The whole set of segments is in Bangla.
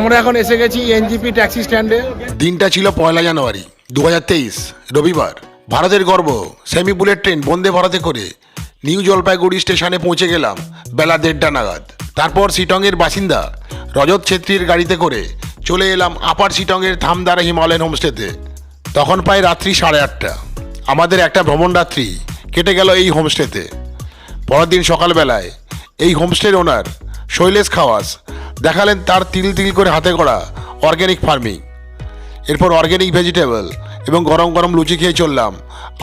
আমরা এখন এসে গেছি এনজিপি ট্যাক্সি স্ট্যান্ডে। দিনটা ছিল 1 জানুয়ারি 2023 রবিবার। ভারতের গর্ব সেমি বুলেট ট্রেন বন্দে ভারতে করে নিউ জলপাইগুড়ি স্টেশনে পৌঁছে গেলাম বেলা 1:30 নাগাদ। তারপর শিটংয়ের বাসিন্দা রজত ছেত্রীর গাড়িতে করে চলে এলাম আপার শিটংয়ের ধামদারা হিমালয়ান হোমস্টেতে। তখন প্রায় রাত্রি 8:30। আমাদের একটা ভ্রমণ রাত্রি কেটে গেল এই হোমস্টেতে। পরের দিন সকালবেলায় এই হোমস্টের ওনার শৈলেশ খাওয়াস দেখালেন তার তিল তিল করে হাতে গড়া অর্গ্যানিক ফার্মিং। এরপর অর্গ্যানিক ভেজিটেবল এবং গরম গরম লুচি খেয়ে চললাম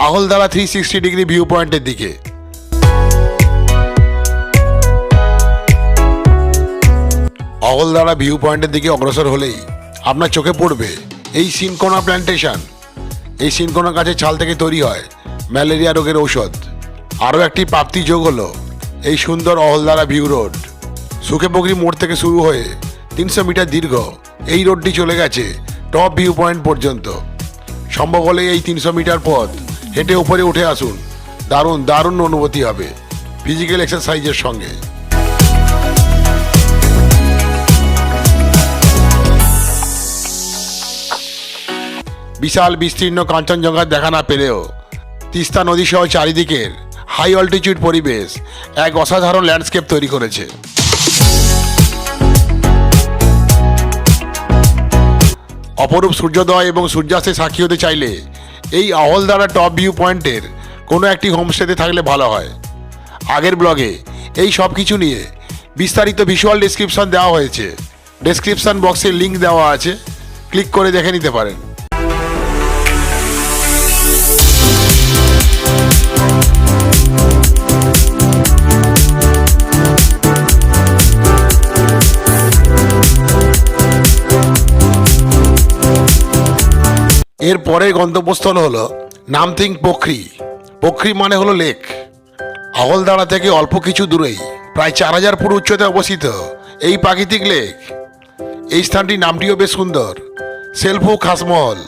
আহলদারা 360 ডিগ্রি ভিউ পয়েন্টের দিকে। আহলদারা ভিউ পয়েন্টের দিকে অগ্রসর হলেই আপনার চোখে পড়বে এই সিনকোনা প্ল্যান্টেশন। এই সিনকোনা গাছের ছাল থেকে তৈরি হয় ম্যালেরিয়া রোগের ঔষধ। আরও একটি প্রাপ্তি যোগ হলো এই সুন্দর আহলদারা ভিউ রোড। সুখেপগড়ি মোড় থেকে শুরু হয়ে 300 মিটার দীর্ঘ এই রোডটি চলে গেছে টপ ভিউ পয়েন্ট পর্যন্ত। সম্ভব হলে এই 300 মিটার পথ হেঁটে উপরে উঠে আসুন, দারুণ দারুণ অনুভূতি হবে ফিজিক্যাল এক্সারসাইজের সঙ্গে। বিশাল বিস্তীর্ণ কাঞ্চনজঙ্ঘার দেখা না পেলেও তিস্তা নদী সহ চারিদিকের হাই অল্টিটিউড পরিবেশ এক অসাধারণ ল্যান্ডস্কেপ তৈরি করেছে। অপরূপ সূর্যোদয় এবং সূর্যাস্তের সাক্ষী হতে চাইলে এই আহলদারা টপ ভিউ পয়েন্টের কোনো একটি হোমস্টেতে থাকলে ভালো হয়। আগের ব্লগে এই সব কিছু নিয়ে বিস্তারিত ভিজুয়াল ডেসক্রিপশন দেওয়া হয়েছে। ডেসক্রিপশন বক্সে লিঙ্ক দেওয়া আছে, ক্লিক করে দেখে নিতে পারেন। এর পরের গন্তব্যস্থল হলো নামথিং পোখরি। পোখরি মানে হলো লেক। আহলদারা থেকে অল্প কিছু দূরেই প্রায় 4000 ফুট উচ্চতায় অবস্থিত এই প্রাকৃতিক লেক। এই স্থানটির নামটিও বেশ সুন্দর, সেলফু খাসমহল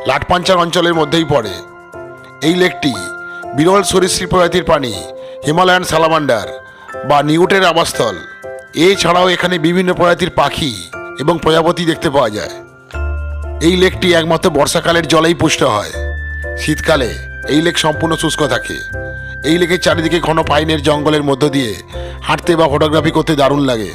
লাটপাঞ্চার অঞ্চলের মধ্যেই পড়ে। এই লেকটি বিরল সরীসৃপ প্রজাতির প্রাণী হিমালয়ান সালামান্ডার বা নিউটের আবাসস্থল। এছাড়াও এখানে বিভিন্ন প্রজাতির পাখি এবং প্রজাপতি দেখতে পাওয়া যায়। এই লেকটি একমাত্র বর্ষাকালের জলেই পুষ্ট হয়। শীতকালে এই লেক সম্পূর্ণ শুষ্ক থাকে। এই লেকের চারিদিকে ঘন পাইনের জঙ্গলের মধ্য দিয়ে হাঁটতে বা ফটোগ্রাফি করতে দারুণ লাগে।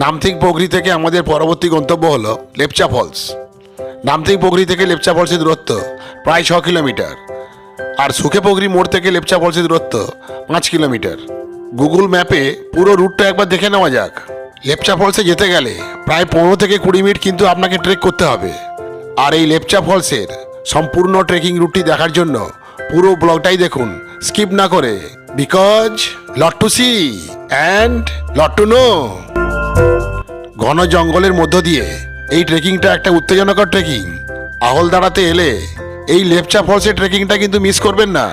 নামথিং পোখরি থেকে আমাদের পরবর্তী গন্তব্য হলো লেপচা ফলস। নামথিং পোখরি থেকে লেপচা ফলসের দূরত্ব প্রায় 6 কিলোমিটার, আর সুখেপগড়ি মোড় থেকে লেপচা ফলসের দূরত্ব 5 কিলোমিটার। গুগল ম্যাপে পুরো রুটটা একবার দেখে নেওয়া যাক। লেপচা ফলসে যেতে গেলে প্রায় 15 থেকে 20 মিনিট কিন্তু আপনাকে ট্রেক করতে হবে। আর এই লেপচা ফলসের সম্পূর্ণ ট্রেকিং রুটটি দেখার জন্য পুরো ব্লগটাই দেখুন স্কিপ না করে, because lot to see and lot to know. ঘন জঙ্গলের মধ্য দিয়ে এই ট্রেকিংটা একটা উত্তেজনাকর ট্রেকিং। আহলদারাতে এলে এই লেপচা ফলসের ট্রেকিংটা কিন্তু মিস করবেন না।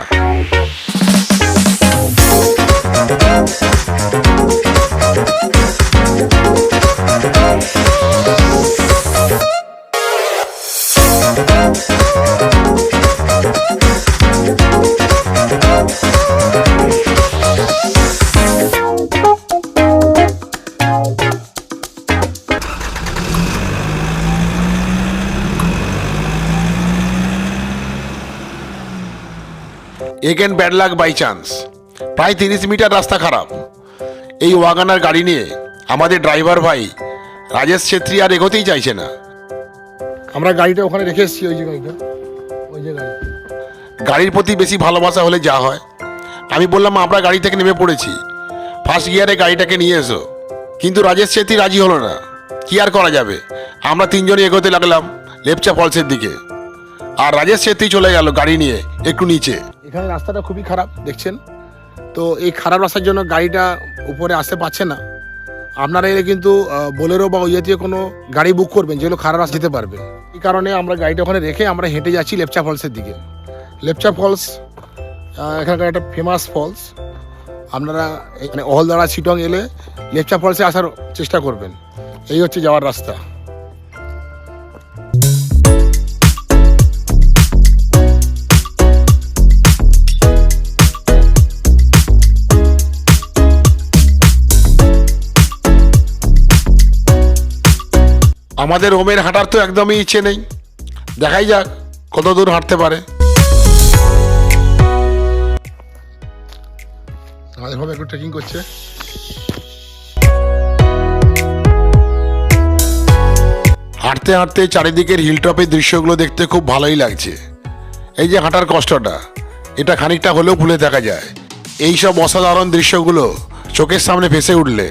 Again bad luck by chance. প্রায় 30 মিটার রাস্তা খারাপ। এই ওয়াগানার গাড়ি নিয়ে আমাদের ড্রাইভার ভাই রাজেশ ছেত্রী আর এগোতেই চাইছে না। আমরা গাড়িটা ওখানে রেখে এসেছি, ওই যে গাড়ি। গাড়ির প্রতি বেশি ভালোবাসা হলে যা হয়। আমি বললাম আমরা গাড়ি থেকে নেমে পড়েছি, ফার্স্ট গিয়ারে গাড়িটাকে নিয়ে এসো। কিন্তু রাজেশ ছেত্রী রাজি হলো না। কি আর করা যাবে, আমরা 3 জনই এগোতে লাগলাম লেপচা ফলসের দিকে, আর রাজেশ ছেত্রী চলে গেল গাড়ি নিয়ে একটু নিচে। এখানে রাস্তাটা খুবই খারাপ দেখছেন তো। এই খারাপ রাস্তার জন্য গাড়িটা উপরে আসতে পারছে না। আপনারা এলে কিন্তু বোলেরো বা ওই জাতীয় কোনো গাড়ি বুক করবেন যেগুলো খারাপ রাস্তা যেতে পারবে। এই কারণে আমরা গাড়িটা ওখানে রেখে আমরা হেঁটে যাচ্ছি লেপচা ফলসের দিকে। লেপচা ফলস এখানকার একটা ফেমাস ফলস। আপনারা এখানে আহলদারা শিটং এলে লেপচা ফলসে আসার চেষ্টা করবেন। এই হচ্ছে যাওয়ার রাস্তা। আমাদের ওমের হাঁটার তো একদমই ইচ্ছে নেই, দেখাই যাক কত দূর হাঁটতে পারে। আমাদের ভাবে একটু ট্রেকিং করছে। হাঁটতে হাঁটতে চারিদিকের হিলটপের দৃশ্যগুলো দেখতে খুব ভালোই লাগছে। এই যে হাঁটার কষ্টটা, এটা খানিকটা হলেও ভুলে থাকা যায় এই সব অসাধারণ দৃশ্যগুলো চোখের সামনে ভেসে উঠলে।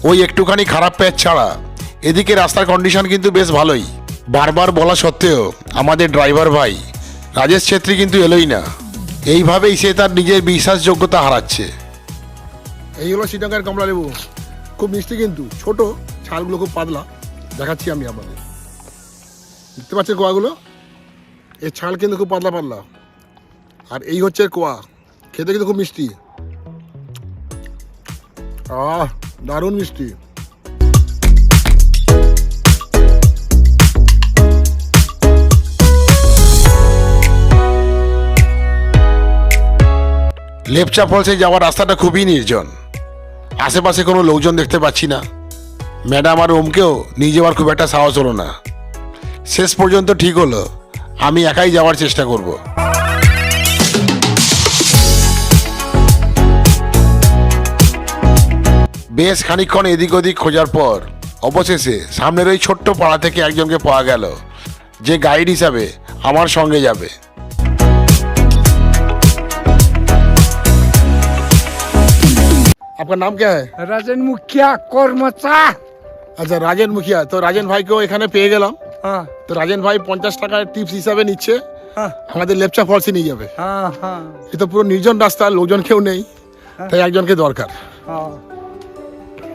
ওই একটুখানি খারাপ প্যাচ ছাড়া এদিকে রাস্তার কন্ডিশন কিন্তু বেশ ভালোই। বারবার বলা সত্ত্বেও আমাদের ড্রাইভার ভাই রাজেশ ছেত্রী কিন্তু এলোই না। এইভাবেই সে তার নিজের বিশ্বাসযোগ্যতা হারাচ্ছে। এই হলো শ্রীলঙ্কার কমলা লেবু, খুব মিষ্টি কিন্তু ছোট, ছালগুলো খুব পাতলা। দেখাচ্ছি আমি আপনাদের, দেখতে পাচ্ছেন কোয়াগুলো, এর ছাল কিন্তু খুব পাতলা পাতলা। আর এই হচ্ছে কোয়া, খেতে কিন্তু খুব মিষ্টি, দারুণ মিষ্টি। লেপচা ফলসে যাওয়ার রাস্তাটা খুবই নির্জন, আশেপাশে কোনো লোকজন দেখতে পাচ্ছি না। ম্যাডাম আর ওমকেও নিয়ে যাওয়ার খুব একটা সাহস হলো না। শেষ পর্যন্ত ঠিক হলো আমি একাই যাওয়ার চেষ্টা করব। বেশ খানিকক্ষণ এদিক ওদিক খোঁজার পর অবশেষে সামনের ওই ছোট্ট পাড়া থেকে একজনকে পাওয়া গেল, যে গাইড হিসাবে আমার সঙ্গে যাবে। আপনার নাম क्या है? राजन मुखिया कर्मचा। আচ্ছা, রাজেন মুখিয়া। তো রাজেন ভাইকেও এখানে পেয়ে গেলাম। हाँ তো রাজেন ভাই 50 টাকার টিপস হিসাবে নিচ্ছে, हाँ আমাদের লেপচা ফলসে নিয়ে যাবে। हाँ हाँ এ তো পুরো নির্জন রাস্তা, লোকজন কেউ নেই, তাই একজনকে দরকার। हाँ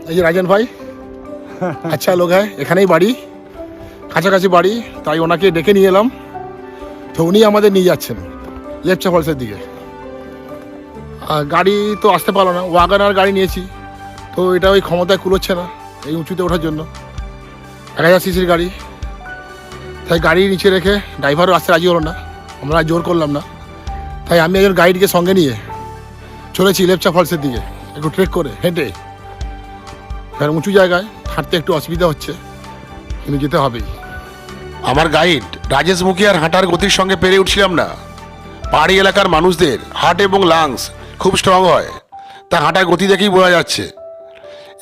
এই যে রাজেন ভাই, আচ্ছা লোক হ্যাঁ, এখানেই বাড়ি, কাছাকাছি বাড়ি, তাই ওনাকে ডেকে নিয়ে এলাম। তো উনি আমাদের নিয়ে যাচ্ছেন লেপচা ফলসের দিকে। আর গাড়ি তো আসতে পারলো না, ওয়াগনার গাড়ি নিয়েছি, তো এটা ওই ক্ষমতায় কুলোচ্ছে না এই উঁচুতে ওঠার জন্য। 1000 সিসির গাড়ি, তাই গাড়ি নিচে রেখে ড্রাইভারও আসতে রাজি হলো না, আমরা জোর করলাম না। তাই আমি একজন গাইডকে সঙ্গে নিয়ে চলেছি লেপচা ফলসের দিকে, একটু ট্রেক করে হেঁটে। কারণ উঁচু জায়গায় হাঁটতে একটু অসুবিধা হচ্ছে, কিন্তু যেতে হবেই। আমার গাইড রাজেশ মুখিয়ার হাঁটার গতির সঙ্গে পেরে উঠছিলাম না। পাহাড়ি এলাকার মানুষদের হার্ট এবং লাংস খুব স্ট্রং হয়, তা হাঁটার গতি দেখেই বোঝা যাচ্ছে।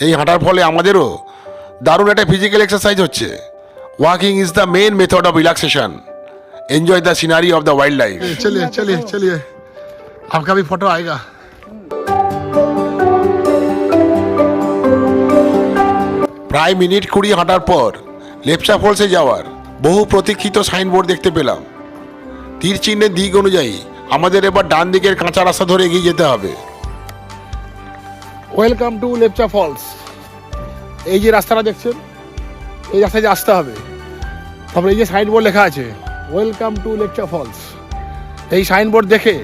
এই হাঁটার ফলে আমাদেরও দারুণ একটা ফিজিক্যাল এক্সারসাইজ হচ্ছে। Walking is the main method of relaxation. Enjoy the scenery of the wildlife. चलिए चलिए चलिए, आपका भी फोटो आएगा। প্রায় মিনিট 20 হাঁটার পর লেপচা ফলসে যাওয়ার বহু প্রতীক্ষিত সাইনবোর্ড দেখতে পেলাম। তীর চিহ্নের দিক অনুযায়ী আমাদের এবার ডান দিকের কাঁচা রাস্তা ধরে এগিয়ে যেতে হবে। Welcome to Lepcha Falls. এই যে রাস্তাটা দেখছেন, এই রাস্তায় যে আসতে হবে। তারপরে এই যে সাইনবোর্ড লেখা আছে ওয়েলকাম টু লেপচা ফলস, এই সাইনবোর্ড দেখে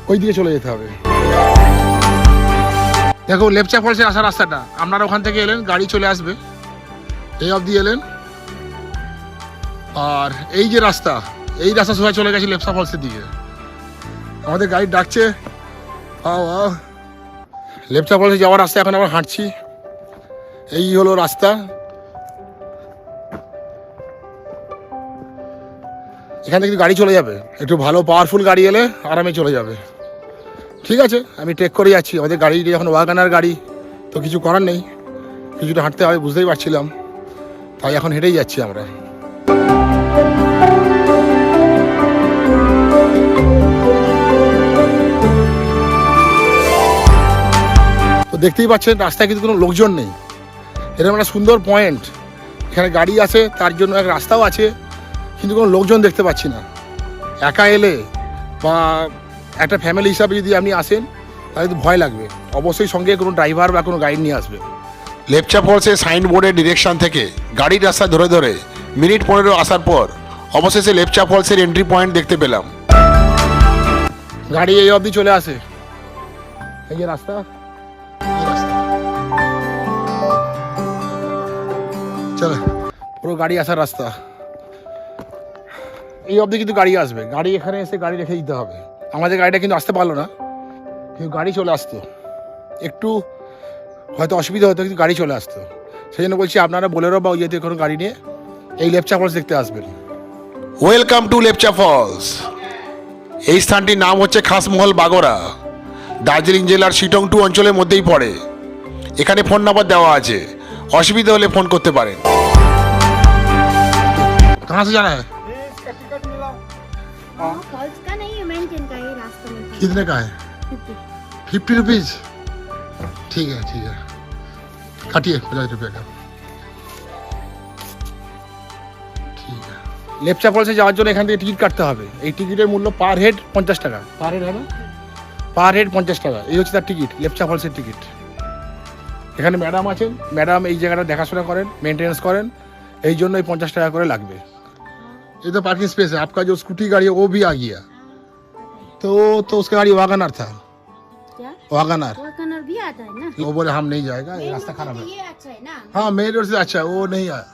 ওই দিকে চলে যেতে হবে। দেখো লেপচা ফলসে আসার রাস্তাটা, আপনারা ওখান থেকে এলেন, গাড়ি চলে আসবে, এই অবধি এলেন। আর এই যে রাস্তা, এই রাস্তা সবাই চলে গেছে লেপচা ফলসের দিকে। আমাদের গাড়ি ডাকছে, আও লেপচা ফলসে যাওয়ার রাস্তা এখন আমরা হাঁটছি। এই হলো রাস্তা, এখান থেকে গাড়ি চলে যাবে, একটু ভালো পাওয়ারফুল গাড়ি এলে আরামে চলে যাবে। ঠিক আছে, আমি ট্রেক করে যাচ্ছি। আমাদের গাড়ি যখন ওয়াগনার গাড়ি, তো কিছু করার নেই, কিছুটা হাঁটতে হবে, বুঝতেই পারছিলাম, তাই এখন হেঁটেই যাচ্ছি আমরা। তো দেখতেই পাচ্ছেন রাস্তায় কিন্তু কোনো লোকজন নেই, এরকম একটা সুন্দর পয়েন্ট, এখানে গাড়ি আছে, তার জন্য এক রাস্তাও আছে, কিন্তু কোনো লোকজন দেখতে পাচ্ছি না। একা এলে বা একটা ফ্যামিলি হিসাবে যদি আপনি আসেন, তাহলে তো ভয় লাগবে। অবশ্যই সঙ্গে কোনো ড্রাইভার বা কোনো গাইড নিয়ে আসবে। লেপচা ফলসের সাইনবোর্ডের ডিরেকশন থেকে গাড়ির রাস্তা ধরে ধরে মিনিট 15 আসার পর অবশেষে লেপচা ফলসের এন্ট্রি পয়েন্ট দেখতে পেলাম। গাড়ি এই অবধি চলে আসে, এই যে রাস্তা, চলো পুরো গাড়ি আসার রাস্তা, এই অবধি কিন্তু গাড়ি আসবে। গাড়ি এখানে এসে গাড়ি রেখে দিতে হবে। আমাদের গাড়িটা কিন্তু আসতে পারলো না, কিন্তু গাড়ি চলে আসতো। একটু হয়তো অসুবিধা হতো, কিন্তু গাড়ি চলে আসতো। সেই জন্য বলছি আপনারা বোলেরো বা ইয়েতে কোনো গাড়ি নিয়ে এই লেপচা ফলস দেখতে আসবেন। Welcome to Lepcha Falls. এই স্থানটির নাম হচ্ছে খাসমহল বাগোরা, দার্জিলিং জেলার শিটং 2 অঞ্চলের মধ্যেই পড়ে। এখানে ফোন নাম্বার দেওয়া আছে, অসুবিধা হলে ফোন করতে পারেন। कहाँ से जाना है? फॉल्स का नहीं है, मेंटेन का ही रास्ता में था। कितने का है? 50 रुपीज। ठीक है काटिए 50 रुपये का। ঠিক আছে। লেপচা ফলসে যাওয়ার জন্য এখান থেকে টিকিট কাটতে হবে। এই টিকিটের মূল্য পার হেড 50 টাকা। পার হেড হবে? পার হেড 50 টাকা। এই হচ্ছে তার টিকিট, লেপচা ফলসের টিকিট। এখানে ম্যাডাম আছেন, ম্যাডাম এই জায়গাটা দেখাশোনা করেন, মেনটেনেন্স করেন, এই জন্য এই 50 টাকা করে লাগবে। ये तो पार्किंग स्पेस है। आपका जो स्कूटी गाड़ी है वो भी आ गया, तो उसका गाड़ी वागनर था। क्या वागनर वो कनर भी आता है ना? वो बोले हम नहीं जाएगा, ये रास्ता खराब है। ये अच्छा है ना? हाँ मेन रोड से अच्छा है, वो नहीं आया।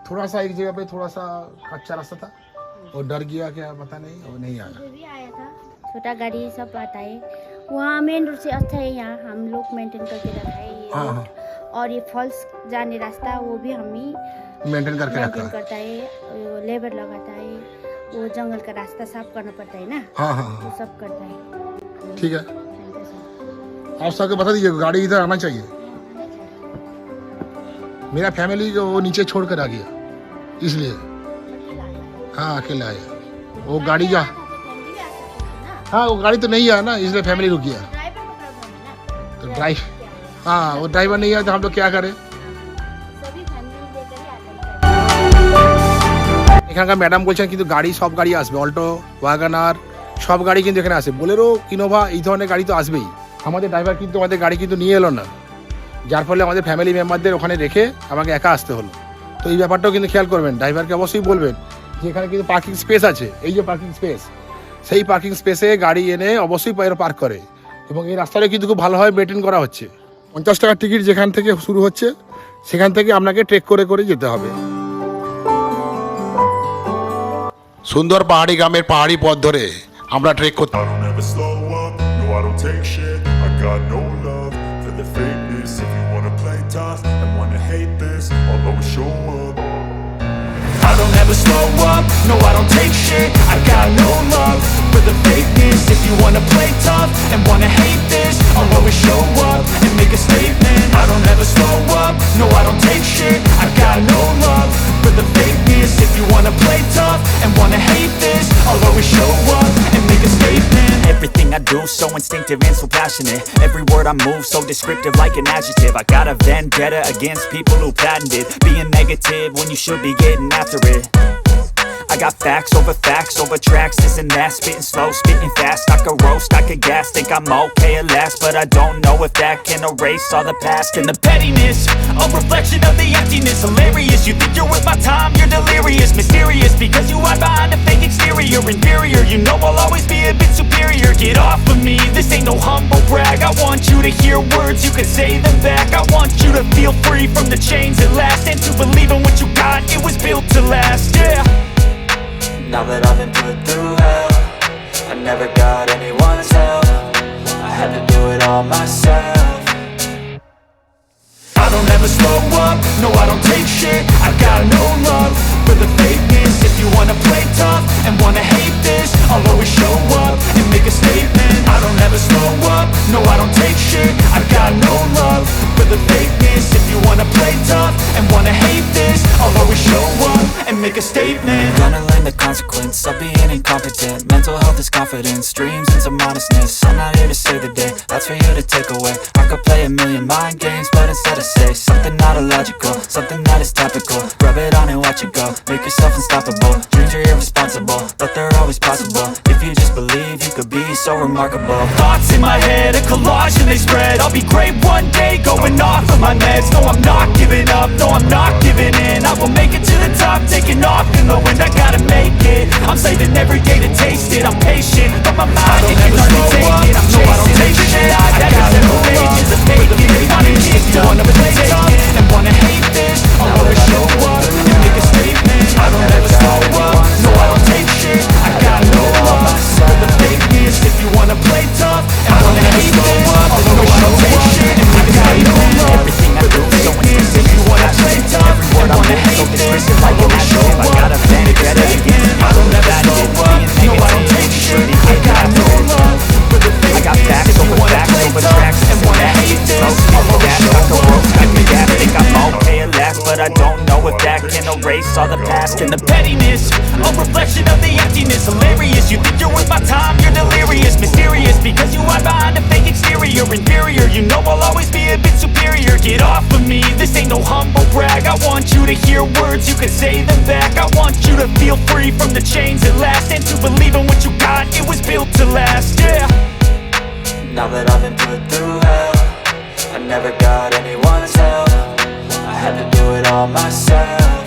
थोड़ा सा एक जगह पे थोड़ा सा कच्चा रास्ता था, वो डर गया क्या पता नहीं, वो नहीं आया। ये भी आया था, छोटा गाड़ी सब आता है वहाँ। मेन रोड से अच्छा है, यहाँ हम लोग मेंटेन करके रखा है ये हाँ, रोड। हाँ। और ये फॉल्स जाने रास्ता वो भी हम ही मेंटेन करके रखा मेंटेन है। करता है, लेबर लगाता है, वो जंगल का रास्ता साफ करना पड़ता है ना, हाँ हाँ वो सब करता है। ठीक है। आप सबको बता दीजिए गाड़ी इधर आना चाहिए। मेरा फैमिली जो वो नीचे छोड़ कर आ गया, इसलिए हाँ अकेला आया। वो गाड़ी जा हाँ वो गाड़ी तो नहीं आया ना, इसलिए फैमिली रुक गया। तो ड्राइव हाँ वो ड्राइवर नहीं आया तो हम लोग क्या करें। सभी फैमिली लेकर ही आते हैं। এখানকার ম্যাডাম বলছেন কিন্তু গাড়ি সব গাড়ি আসবে, অল্টো ওয়াগনার সব গাড়ি কিন্তু এখানে আসে। বোলেরো ইনোভা এই ধরনের গাড়ি তো আসবেই। আমাদের ড্রাইভার কিন্তু আমাদের গাড়ি কিন্তু নিয়ে এলো না, যার ফলে আমাদের ফ্যামিলি মেম্বারদের ওখানে রেখে আমাকে একা আসতে হলো। তো এই ব্যাপারটাও কিন্তু খেয়াল করবেন, ড্রাইভারকে অবশ্যই বলবেন যে এখানে কিন্তু পার্কিং স্পেস আছে। এই যে পার্কিং স্পেস, সেই পার্কিং স্পেসে গাড়ি এনে অবশ্যই পার্ক করে, এবং এই রাস্তাটা কিন্তু খুব ভালোভাবে মেনটেন করা হচ্ছে। 50 টাকার টিকিট যেখান থেকে শুরু হচ্ছে সেখান থেকে আপনাকে ট্রেক করে করে যেতে হবে। সুন্দর পাহাড়ি গ্রামের পাহাড়ি পথ ধরে আমরা ট্রেক করতে I don't ever slow up, no I don't take shit. I got no love for the fakeness. If you wanna play tough and wanna hate this, I'll always show up. I don't ever slow up, no I don't take shit. I got no love for the fakeness. If you wanna play tough and wanna hate this, I'll always show up and make a statement. I don't ever slow up, no I don't take shit. I got no love for the fakeness. If you wanna play tough and wanna hate this, I'll always show up and make a statement. Everything I do so instinctive and so passionate. Every word I move so descriptive like an adjective. I got a vendetta against people who patented being negative when you should be getting after it. I got facts over tracks, this and that. Spitting slow, spitting fast. I could roast, I could gas. Think I'm okay at last, but I don't know if that can erase all the past. And the pettiness, a reflection of the emptiness. Hilarious, you think you're worth my time, you're delirious. Mysterious, because you hide behind a fake exterior. Inferior, you know I'll always be a bit superior. Get off of me, this ain't no humble brag. I want you to hear words, you can say them back. I want you to feel free from the chains that last, and to believe in what you got, it was built to last, yeah. Now that I've been put through hell, I never got anyone's help. I had to do it all myself. I don't ever slow up, no I don't take shit. I got no love for the fakeness. If you wanna play tough and wanna hate this, I'll always show up and make a statement. I don't ever slow up, no I don't take shit. I got no love for the fakeness. If you wanna play tough and wanna hate this, I'll always show up and make a statement. Gonna learn the consequence of being incompetent. Mental health is confidence, dreams and some honestness. I'm not here to save the day, that's for you to take away. I could play a million mind games, but instead I say something not illogical, something that is topical. Rub it on and watch it go, make yourself unstoppable. Dreams are irresponsible, but they're always possible. If you just believe, you could be so remarkable. Thoughts in my head, a collage and they spread. I'll be great one day, going off of my meds. No, I'm not giving up, no, I'm not giving in. I will make it to the top, taking off in the wind. I gotta make it, I'm saving every day to taste it. I'm patient, but my mind, it can hardly take it. I'm chasing every shit I got several pages of bacon. Wanna get done, wanna play tough and wanna hate this, I'll always show up and make a statement. I don't ever slow up, no, I don't take shit. I got no love for the fakeness. If you wanna play tough and wanna hate this, I'll always show up but I don't know if that can erase all the past and the pettiness. A reflection of the emptiness, hilarious. You think you're worth my time, you're delirious. Mysterious, because you hide behind a fake exterior. Inferior, you know I'll always be a bit superior. Get off of me, this ain't no humble brag. I want you to hear words, you can say them back. I want you to feel free from the chains at last, and to believe in what you got, it was built to last, yeah. Now that I've been put through hell, I never got anyone's help. I had to do it all myself.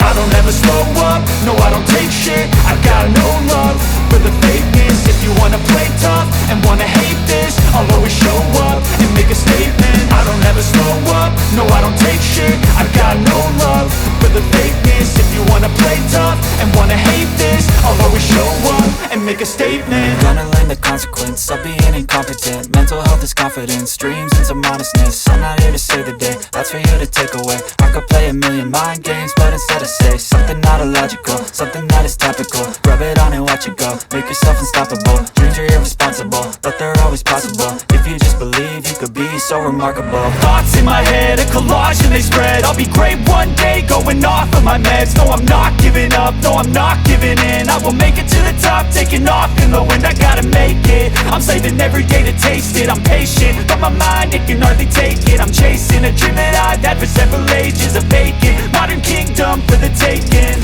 I don't ever slow up, no I don't take shit. I got no love for the fakeness. If you wanna play tough and wanna hate this, I'll always show up and make a statement. I don't ever slow up, no I don't take shit. I got no love for the fakeness. If you wanna play tough and wanna hate this, I'll always show up and make a statement. Gonna learn the consequence of being incompetent. Mental health is confidence, dreams and some honestness. I'm not here to save the day, that's for you to take away. I could play a million mind games, but instead I say something not illogical, something that is topical. Rub it on and watch it go, make yourself unstoppable. Dreams are irresponsible, but they're always possible. If you just believe, you could be so remarkable. Thoughts in my head, a collage and they spread. I'll be great one day, going off of my meds. No, I'm not giving up, no, I'm not giving in. I will make it to the top, taking off in the wind. I gotta make it, I'm saving every day to taste it. I'm patient, but my mind, it can hardly take it. I'm chasing a dream that I've had for several ages. A vacant, modern kingdom for the taking.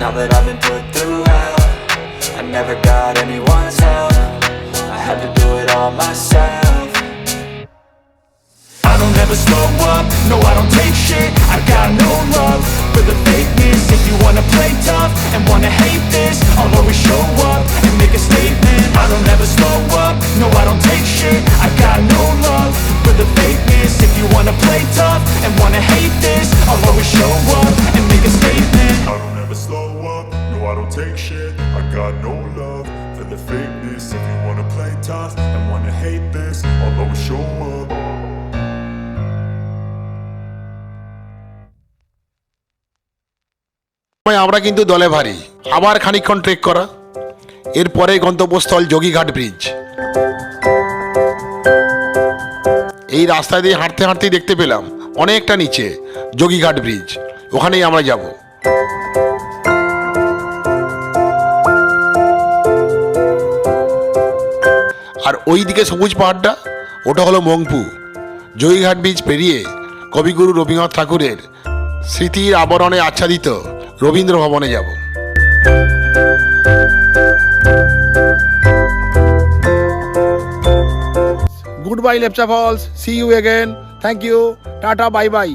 Now that I've been put through hell, I never got anyone's help. I had to do it all myself. I don't ever slow up, no I don't take shit. I got no love for the fakeness. If you wanna play tough and wanna hate this, I'll always show up and make a statement. I don't ever slow up, no I don't take shit. I got no love for the fakeness. If you wanna play tough and wanna hate this, I'll always show up and make a statement. I don't ever slow up, no I don't take shit. I got no love for the fakeness. If you wanna play tough and wanna hate this, I'll always show up. আমরা কিন্তু দলে ভারী, আবার খানিকক্ষণ ট্রেক করা। এরপরে গন্তব্যস্থল যোগীঘাট ব্রিজ। এই রাস্তা দিয়ে হাঁটতে হাঁটতেই দেখতে পেলাম অনেকটা নিচে যোগীঘাট ব্রিজ, ওখানেই আমরা যাব। আর ওই দিকে সবুজ পাহাড়টা, ওটা হলো মংপু। যোগীঘাট ব্রিজ পেরিয়ে কবিগুরু রবীন্দ্রনাথ ঠাকুরের স্মৃতির আবরণে আচ্ছাদিত রবীন্দ্র ভবনে যাব। Goodbye Lepcha Falls, see you again, thank you, tata, bye bye.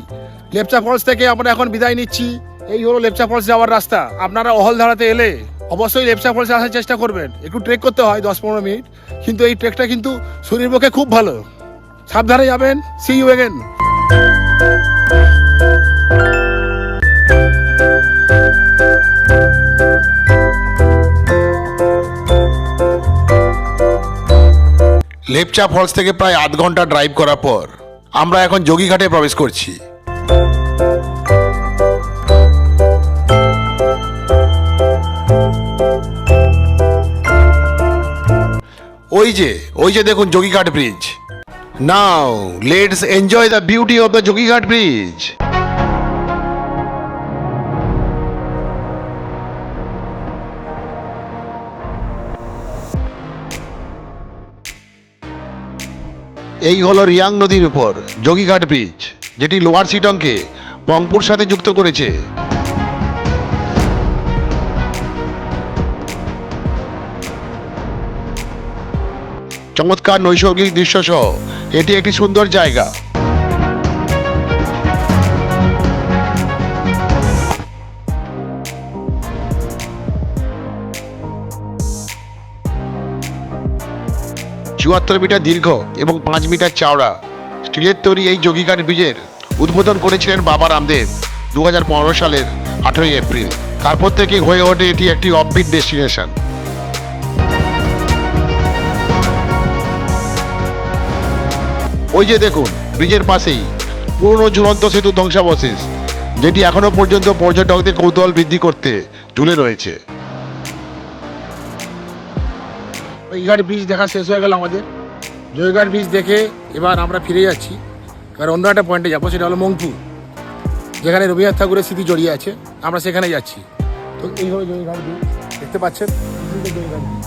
Lepcha Falls থেকে আমরা এখন বিদায় নিচ্ছি। এই হলো লেপচা ফলস যাওয়ার রাস্তা। আপনারা অহলধারাতে এলে অবশ্যই লেপচা ফলসে আসার চেষ্টা করবেন। একটু ট্রেক করতে হয় 10-15 মিনিট, কিন্তু এই ট্রেকটা কিন্তু শরীর পক্ষে খুব ভালো। সাবধানে যাবেন, see you again. Lepcha Falls থেকে প্রায় আধ ঘন্টা ড্রাইভ করার পর আমরা এখন যোগীঘাটে প্রবেশ করছি। ওই যে দেখুন Jogighat bridge. Now let's enjoy the beauty of the Jogighat bridge. এই হলো রিয়াং নদীর উপর যোগীঘাট ব্রিজ, যেটি লোয়ার সিটংকে পংপুর সাথে যুক্ত করেছে। চমৎকার নৈসর্গিক দৃশ্য সহ এটি একটি সুন্দর জায়গা। চুয়াত্তর মিটার দীর্ঘ এবং 5 মিটার চওড়া স্টিলের তৈরি এই যোগীঘাট ব্রিজের উদ্বোধন করেছিলেন বাবা রামদেব 2015 সালের 18 এপ্রিল। তারপর থেকে হয়ে ওঠে এটি একটি অফবিট ডেস্টিনেশন। ওই যে দেখুন ব্রিজের পাশেই পুরনো ঝুলন্ত সেতু ধ্বংসাবশেষ, যেটি এখনো পর্যন্ত পর্যটকদের কৌতূহল বৃদ্ধি করতে ঝুলে রয়েছে। যোগীঘাট ব্রিজ দেখা শেষ হয়ে গেল আমাদের। যোগীঘাট ব্রিজ দেখে এবার আমরা ফিরে যাচ্ছি এবার অন্য একটা পয়েন্টে যাবো, সেটা হলো মংপুর, যেখানে রবীন্দ্রনাথ ঠাকুরের স্মৃতি জড়িয়ে আছে। আমরা সেখানে যাচ্ছি। তো এই হলো জয়ঘাট বিচ, দেখতে পাচ্ছেন জয়ঘাট বিচ।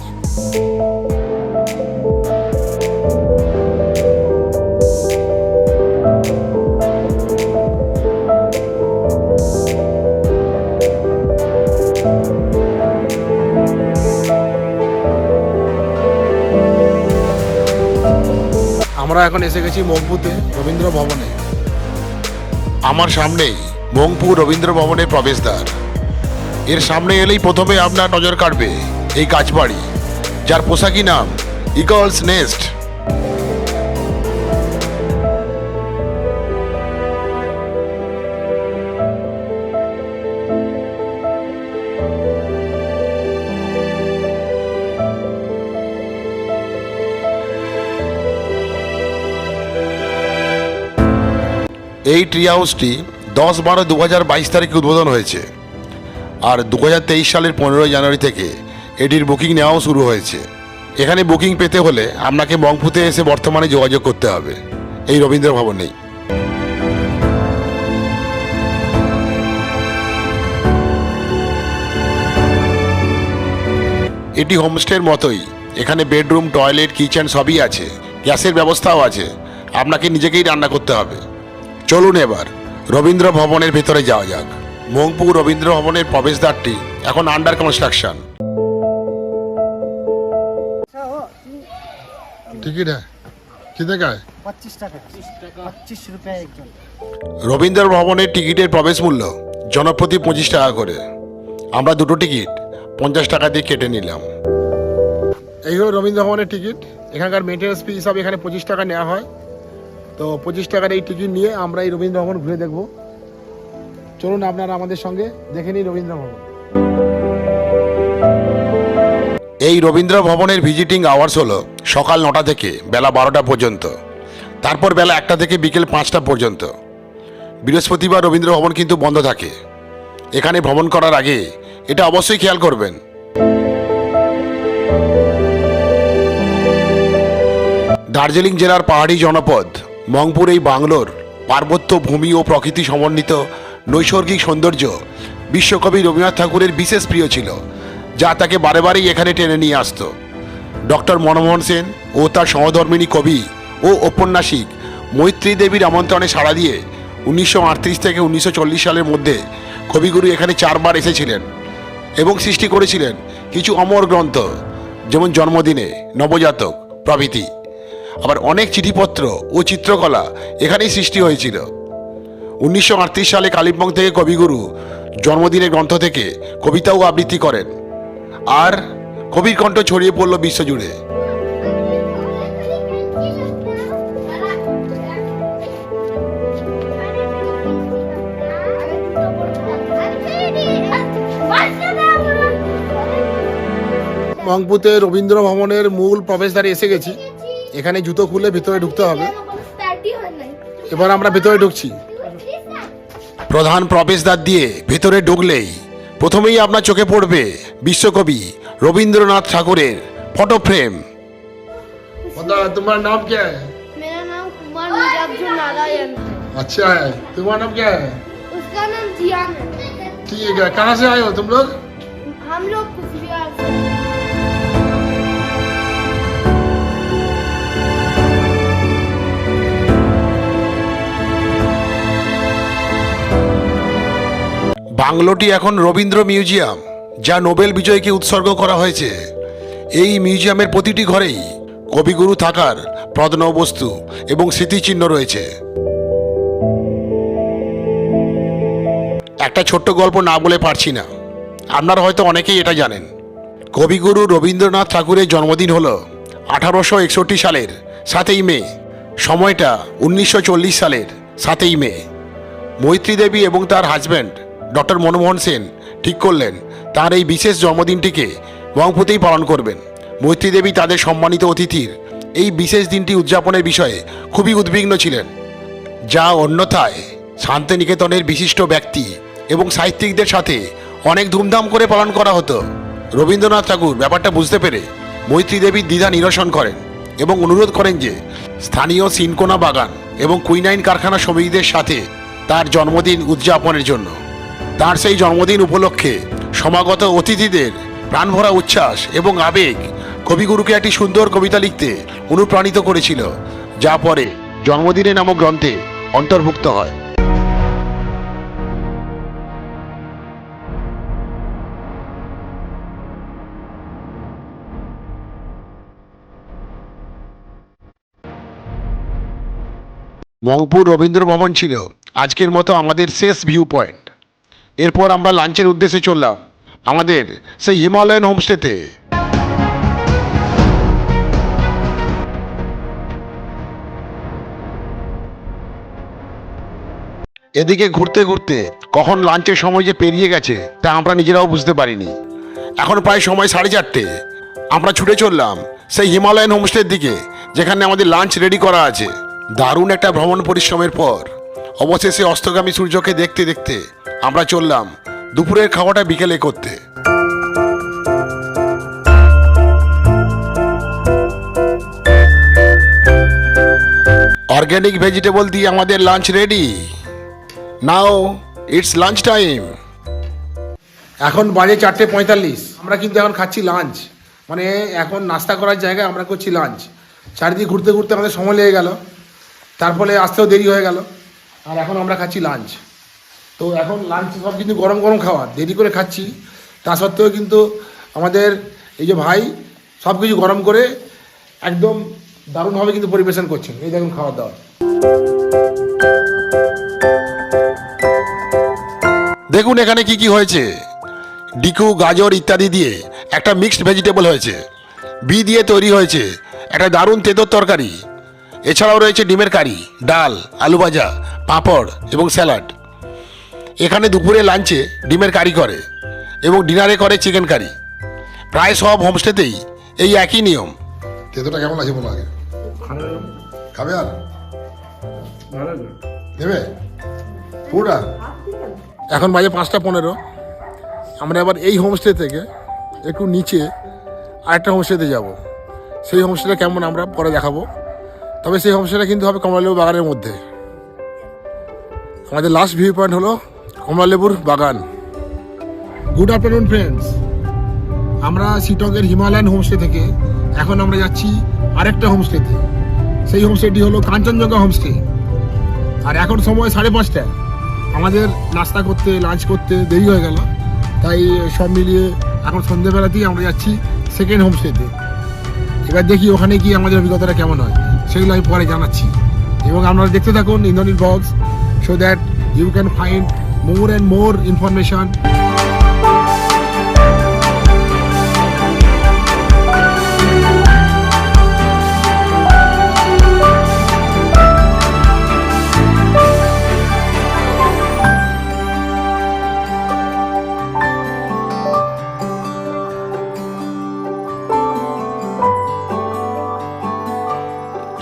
আমরা এখন এসে গেছি মংপুতে রবীন্দ্র ভবনে। আমার সামনেই মংপু রবীন্দ্র ভবনের প্রবেশদ্বার। এর সামনে এলেই প্রথমে আপনার নজর কাটবে এই কাজবাড়ি, যার পোশাকি নাম ইগলস নেস্ট। এই ট্রি হাউসটি 10/12/2022 তারিখে উদ্বোধন হয়েছে, আর 2023 সালের 15 জানুয়ারি থেকে এটির বুকিং নেওয়াও শুরু হয়েছে। এখানে বুকিং পেতে হলে আপনাকে মংপুতে এসে বর্তমানে যোগাযোগ করতে হবে এই রবীন্দ্র ভবনেই। এটি হোমস্টের মতোই, এখানে বেডরুম, টয়লেট, কিচেন সবই আছে, গ্যাসের ব্যবস্থাও আছে। আপনাকে নিজেকেই রান্না করতে হবে। চলুন এবার রবীন্দ্র ভবনের ভেতরে যাওয়া যাক। মংপু রবীন্দ্র ভবনের প্রবেশদ্বারটি এখন আন্ডার কনস্ট্রাকশন। টিকিট হ্যাঁ কিতনে কা 25 টাকা 25 रुपए एक जन। রবীন্দ্র ভবনের টিকিটের প্রবেশ মূল্য জনপ্রতি 25 টাকা করে। আমরা দুটো টিকিট 50 টাকা দিয়ে কেটে নিলাম। এই হলো রবীন্দ্র ভবনের টিকিট। এখানকার মেনটেন্যান্স ফি হিসাবে এখানে 25 টাকা নেওয়া হয়। তো 25 টাকার এই টিকিট নিয়ে আমরা এই রবীন্দ্র ভবন ঘুরে দেখব। চলুন আপনারা আমাদের সঙ্গে দেখে নিন রবীন্দ্র ভবন। এই রবীন্দ্র ভবনের ভিজিটিং আওয়ার্স হলো সকাল 9টা থেকে বেলা 12টা পর্যন্ত, তারপর বেলা 1টা থেকে বিকেল 5টা পর্যন্ত। বৃহস্পতিবার রবীন্দ্র ভবন কিন্তু বন্ধ থাকে। এখানে ভ্রমণ করার আগে এটা অবশ্যই খেয়াল করবেন। দার্জিলিং জেলার পাহাড়ি জনপদ মংপুর এই বাংলোর পার্বত্য ভূমি ও প্রকৃতি সমন্বিত নৈসর্গিক সৌন্দর্য বিশ্বকবি রবীন্দ্রনাথ ঠাকুরের বিশেষ প্রিয় ছিল, যা তাকে বারে বারেই এখানে টেনে নিয়ে আসত। ডক্টর মনমোহন সেন ও তার সহধর্মিণী কবি ও ঔপন্যাসিক মৈত্রী দেবীর আমন্ত্রণে সাড়া দিয়ে 1938 থেকে 1940 সালের মধ্যে কবিগুরু এখানে 4 বার এসেছিলেন এবং সৃষ্টি করেছিলেন কিছু অমর গ্রন্থ, যেমন জন্মদিনে, নবজাতক প্রভৃতি। আবার অনেক চিঠিপত্র ও চিত্রকলা এখানেই সৃষ্টি হয়েছিল। 1938 সালে কালিম্পং থেকে কবিগুরু জন্মদিনের গ্রন্থ থেকে কবিতাও আবৃত্তি করেন, আর কবির কণ্ঠ ছড়িয়ে পড়ল বিশ্বজুড়ে। মংপুতে রবীন্দ্র ভবনের মূল প্রবেশদ্বারে এসে গেছি। এখানে জুতো খুলে ভিতরে ঢুকতে হবে। এবার আমরা ভিতরে ঢুকছি। প্রধান প্রবেশদ্বার দিয়ে ভেতরে ঢুকলেই প্রথমেই আপনার চোখে পড়বে বিশ্বকবি রবীন্দ্রনাথ ঠাকুরের ফটো ফ্রেম। तुम्हारा नाम क्या है? मेरा नाम कुमार निराब्जो नारायण है। अच्छा है। तुम्हारा नाम क्या है? उसका नाम जियान है। ठीक है। कहाँ से आए हो तुम लोग? हम लोग कुचबिहार से। বাংলোটি এখন রবীন্দ্র মিউজিয়াম, যা নোবেল বিজয়ীকে উৎসর্গ করা হয়েছে। এই মিউজিয়ামের প্রতিটি ঘরেই কবিগুরু থাকার প্রত্নবস্তু এবং স্মৃতিচিহ্ন রয়েছে। একটা ছোট্ট গল্প না বলে পারছি না, আপনারা হয়তো অনেকেই এটা জানেন। কবিগুরু রবীন্দ্রনাথ ঠাকুরের জন্মদিন হল 1861 সালের 7ই মে। সময়টা 1940 সালের 7ই মে। মৈত্রী দেবী এবং তার হাজব্যান্ড ডক্টর মনমোহন সেন ঠিক করলেন তার এই বিশেষ জন্মদিনটিকে মংপুতেই পালন করবেন। মৈত্রী দেবী তাদের সম্মানিত অতিথির এই বিশেষ দিনটি উদযাপনের বিষয়ে খুবই উদ্বিগ্ন ছিলেন, যা অন্যথায় শান্তিনিকেতনের বিশিষ্ট ব্যক্তি এবং সাহিত্যিকদের সাথে অনেক ধুমধাম করে পালন করা হতো। রবীন্দ্রনাথ ঠাকুর ব্যাপারটা বুঝতে পেরে মৈত্রী দেবীর দ্বিধা নিরসন করেন এবং অনুরোধ করেন যে স্থানীয় সিনকোনা বাগান এবং কুইনাইন কারখানা শ্রমিকদের সাথে তার জন্মদিন উদযাপনের জন্য। তার সেই জন্মদিন উপলক্ষে সমাগত অতিথিদের প্রাণভরা উচ্ছ্বাস এবং আবেগ কবিগুরুকে একটি সুন্দর কবিতা লিখতে অনুপ্রাণিত করেছিল, যা পরে জন্মদিনে নামক গ্রন্থে অন্তর্ভুক্ত হয়। মংপুর রবীন্দ্র ভবন ছিল আজকের মতো আমাদের শেষ ভিউ পয়েন্ট। এরপর আমরা লাঞ্চের উদ্দেশ্যে চললাম আমাদের সেই হিমালয়ান হোমস্টেতে। এদিকে ঘুরতে ঘুরতে কখন লাঞ্চের সময় যে পেরিয়ে গেছে তা আমরা নিজেরাও বুঝতে পারিনি। এখন প্রায় সময় 4:30। আমরা ছুটে চললাম সেই হিমালয়ান হোমস্টের দিকে, যেখানে আমাদের লাঞ্চ রেডি করা আছে। দারুণ একটা ভ্রমণ পরিশ্রমের পর অবশেষে অস্তগামী সূর্যকে দেখতে দেখতে আমরা চললাম দুপুরের খাওয়াটা বিকেলে করতে। অর্গ্যানিক ভেজিটেবল দিয়ে আমাদের lunch ready. Now it's lunch time. এখন বাজে 4:45। আমরা কিন্তু এখন খাচ্ছি লাঞ্চ, মানে এখন নাস্তা করার জায়গায় আমরা করছি লাঞ্চ। চারিদিকে ঘুরতে ঘুরতে আমাদের সময় লেগে গেল, তার ফলে আসতেও দেরি হয়ে গেল, আর এখন আমরা খাচ্ছি লাঞ্চ। তো এখন লাঞ্চ সব কিন্তু গরম গরম খাবার, দেরি করে খাচ্ছি। তা সত্ত্বেও কিন্তু আমাদের এই যে ভাই সব কিছু গরম করে একদম দারুণভাবে কিন্তু পরিবেশন করছেন। এই দেখুন খাবার দাবার। দেখুন এখানে কি কি হয়েছে। ডিকু, গাজর ইত্যাদি দিয়ে একটা মিক্সড ভেজিটেবল হয়েছে। বি দিয়ে তৈরি হয়েছে একটা দারুণ তেঁতোর তরকারি। এছাড়াও রয়েছে ডিমের কারি, ডাল, আলু ভাজা, পাঁপড় এবং স্যালাড। এখানে দুপুরে লাঞ্চে ডিমের কারি করে এবং ডিনারে করে চিকেন কারি। প্রায় সব হোমস্টেতেই এই একই নিয়ম। তেঁতোটা কেমন আছে বলো আগে? খাবে আর দেবে পুরোটা? এখন বাজে 5:15। আমরা এবার এই হোমস্টে থেকে একটু নিচে আরেকটা হোমস্টেতে যাব। সেই হোমস্টেটা কেমন আমরা পরে দেখাবো, তবে সেই হোমস্টেটা কিন্তু হবে কমলালেবু বাগানের মধ্যে। আমাদের লাস্ট ভিউ পয়েন্ট হলো কমলালেবুর বাগান। Good afternoon friends. আমরা শিটকের হিমালয়ান হোমস্টে থেকে এখন আমরা যাচ্ছি আরেকটা হোমস্টেতে। সেই হোমস্টেটি হলো কাঞ্চনজঙ্ঘা হোমস্টে। আর এখন সময় 5:30। আমাদের নাস্তা করতে, লাঞ্চ করতে দেরি হয়ে গেল, তাই সব মিলিয়ে এখন সন্ধ্যেবেলাতেই আমরা যাচ্ছি সেকেন্ড হোমস্টেতে। এবার দেখি ওখানে গিয়ে আমাদের অভিজ্ঞতাটা কেমন হয়, সেগুলো আমি পরে জানাচ্ছি। এবং আপনারা দেখতে থাকুন Indranil blogs, so that you can find more and more information.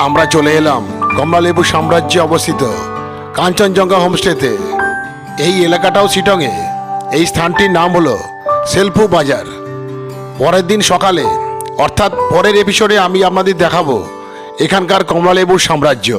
আমরা চলে এলাম কমলালেবু সাম্রাজ্যে অবস্থিত কাঞ্চনজঙ্ঘা হোমস্টেতে। এই এলাকাটাও শিটংয়ে। এই স্থানটির নাম হলো সেলফু বাজার। পরের দিন সকালে অর্থাৎ পরের এপিসোডে আমি আপনাদের দেখাবো এখানকার কমলালেবুর সাম্রাজ্য।